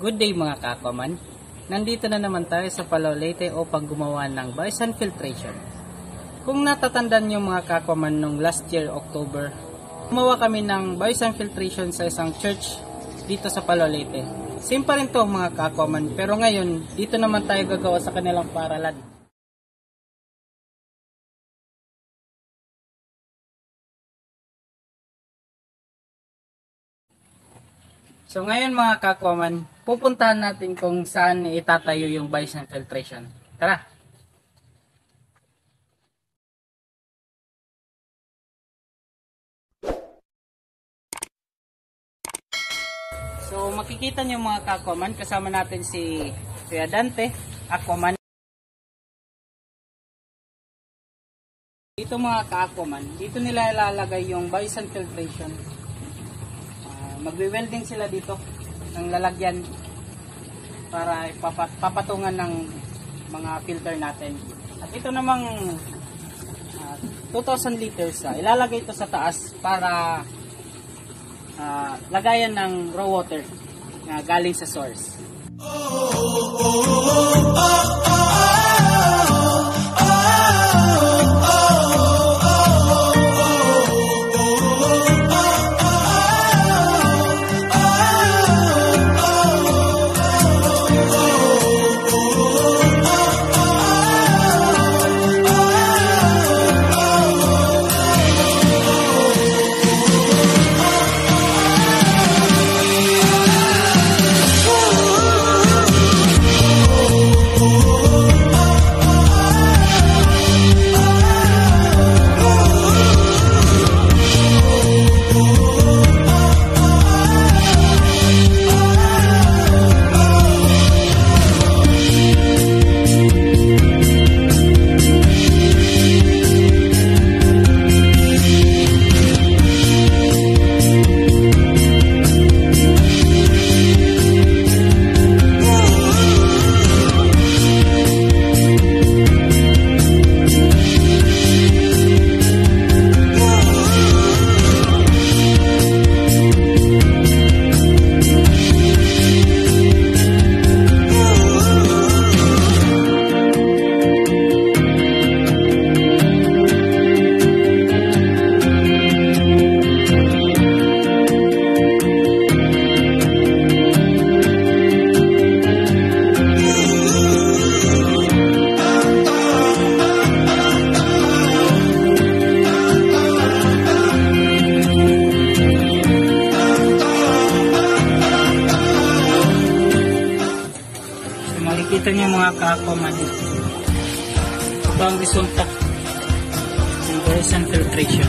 Good day mga kakwaman. Nandito na naman tayo sa Palaw, Leyte upang gumawa ng bison filtration. Kung natatandaan nyo mga kakwaman nung last year October, gumawa kami ng bison filtration sa isang church dito sa Palaw, Leyte. Same pa rin to mga kakwaman, pero ngayon dito naman tayo gagawa sa kanilang paralan. So ngayon mga kakwaman, pupuntahan natin kung saan itatayo yung bison filtration. Tara! So makikita nyo mga kakwaman, kasama natin si Kuya Dante, Aquaman. Dito mga kakwaman, dito nila ilalagay yung bison filtration. Magwe-welding sila dito ng lalagyan para papatungan ng mga filter natin. At ito namang 2,000 liters ilalagay ito sa taas para lagayan ng raw water na galing sa source. Makikita niyo mga kakwaman, ito ang resulta ng bison filtration.